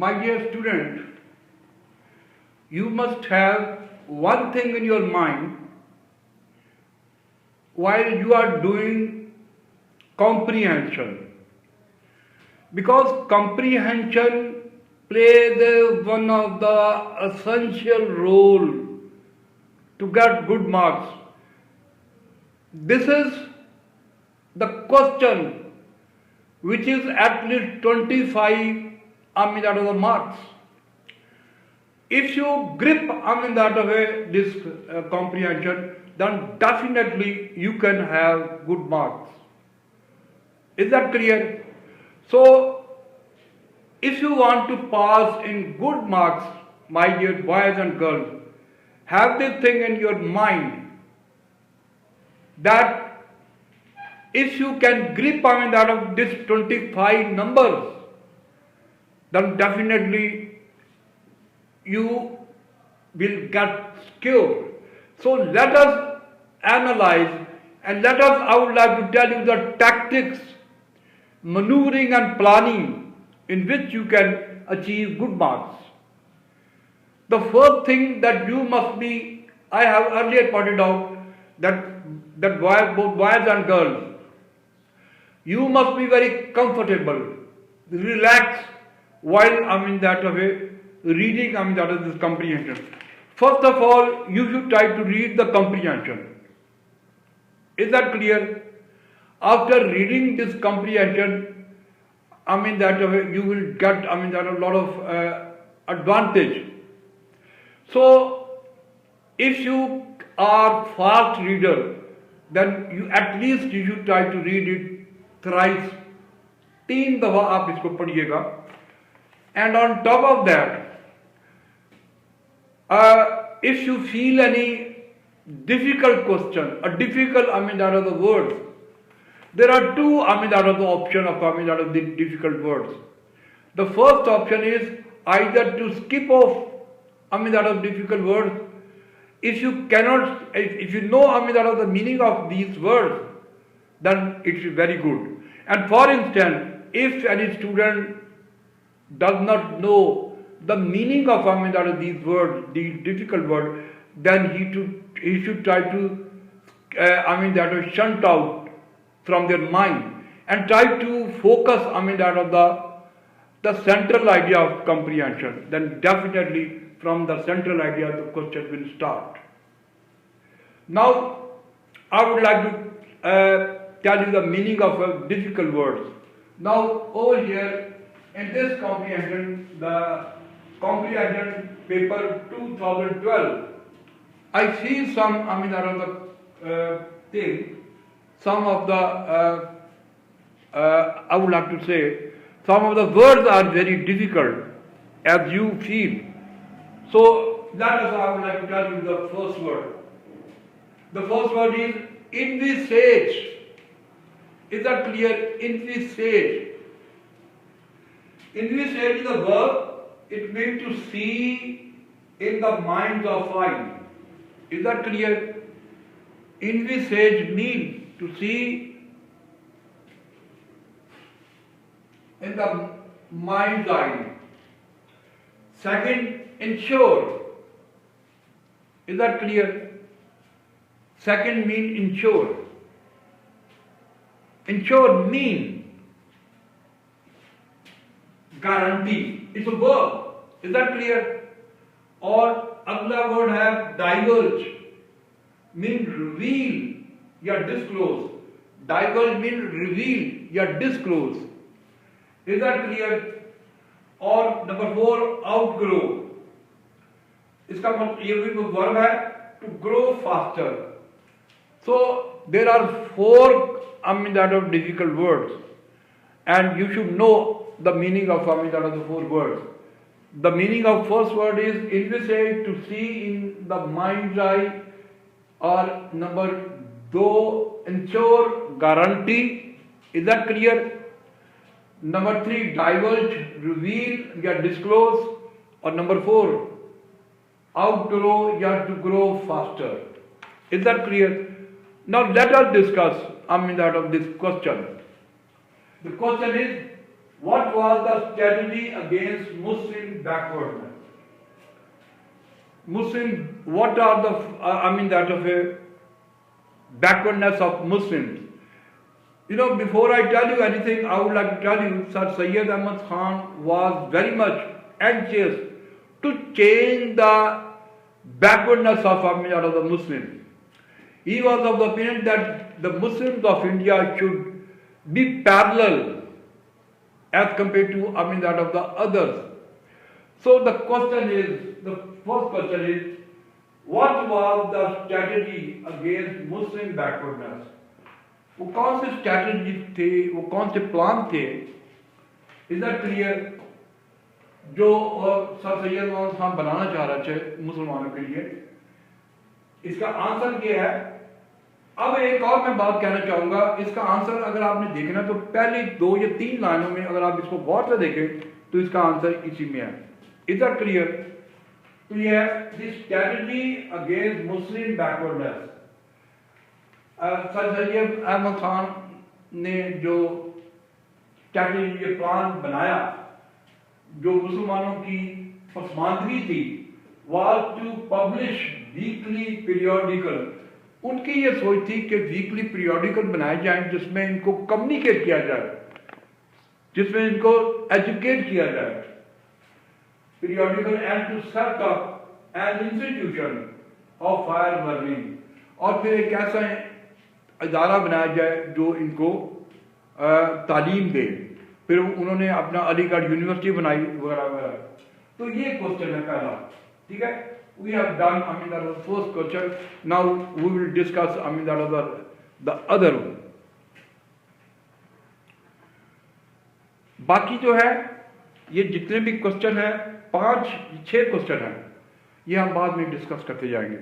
My dear student, you must have one thing in your mind while you are doing comprehension. Because comprehension plays one of the essential role to get good marks. This is the question which is at least 25 that of the marks. If you grip that of this comprehension, then definitely you can have good marks. Is that clear? So, if you want to pass in good marks, my dear boys and girls, have this thing in your mind that if you can grip that of this 25 numbers, then definitely you will get scored. So let us analyze and I would like to tell you the tactics, maneuvering and planning in which you can achieve good marks. The first thing that you must be, I have earlier pointed out that both boys and girls, you must be very comfortable, relaxed while that of reading that of this comprehension. First of all, you should try to read the comprehension. Is that clear? After reading this comprehension, that of you will get that a lot of advantage. So, if you are fast reader, then you at least you should try to read it thrice. 3 दफा आप इसको पढ़िएगा. And on top of that, if you feel any difficult question, a difficult that of the words, there are two that of the option of that of the difficult words. The first option is either to skip off that of difficult words. If you cannot, if you know that of the meaning of these words, then it is very good. And for instance, if any student does not know the meaning of that of these words, these difficult words, then he should try to that of shunt out from their mind and try to focus that of the central idea of comprehension. Then definitely from the central idea the question will start. Now I would like to tell you the meaning of difficult words. Now over here in this comprehension, the comprehension paper 2012, I see some that of the thing, some of the I would like to say some of the words are very difficult as you feel. So that is I would like to tell you the first word. The first word is envisage. Is that clear? Envisage. Envisage is a verb. It means to see in the mind's eye. Is that clear? Envisage means to see in the mind's eye. Second, ensure. Is that clear? Second means ensure. Ensure means guarantee. It's a verb. Is that clear? Or अगला word है divulge. Means reveal या disclose. Divulge means reveal या disclose. Is that clear? और number 4, outgrow. इसका मतलब ये भी verb है to grow faster. So there are 4 that of difficult words, and you should know the meaning of that of the 4 words. The meaning of first word is envisage, to see in the mind's eye, or number 2, ensure, guarantee. Is that clear? Number 3, divulge, reveal, या disclose, or number 4, outgrow, या to grow faster. Is that clear? Now let us discuss that of this question. The question is, What was the strategy against Muslim backwardness? What are the, that of a backwardness of Muslims? Before I tell you anything, I would like to tell you, Sir Syed Ahmad Khan was very much anxious to change the backwardness of the Muslims. He was of the opinion that the Muslims of India should be parallel as compared to that of the others. So the first question is, what was the strategy against Muslim backwardness? वो कौन से strategy थे, वो कौन से plan थे? Is that clear? जो sir Syed Mohammad Khan बनाना चाह रहे थे मुसलमानों के लिए, इसका आंसर क्या है? अब एक और मैं बात कहना चाहूंगा, इसका आंसर अगर आपने देखना तो पहली 2 या 3 लाइनों में अगर आप इसको गौर से देखें तो इसका आंसर इसी में है। Is that clear? तो ये है the strategy against Muslim backwardness. Sir Syed Ahmed Khan ने जो स्ट्रैटेजी, ये प्लान बनाया, जो मुसलमानों की पसमानदगी थी, was to publish weekly periodical. उनकी ये सोच थी कि वीकली पीरियोडिकल बनाए जाएं जिसमें इनको कम्युनिकेट किया जाए, जिसमें इनको एजुकेट किया जाए। Periodical and to set up an institution of higher learning, और फिर एक ऐसा इदारा बनाया जाए जो इनको तालीम दे। फिर उन्होंने अपना अलीगढ़ यूनिवर्सिटी बनाई वगैरह वगैरह। तो ये क्वेश्चन है पहला, ठीक है। We have done the first question. Now we will discuss the other one. बाकी जो है ये जितने भी क्वेश्चन है, 5-6 क्वेश्चन है, ये हम बाद में डिस्कस करते जाएंगे।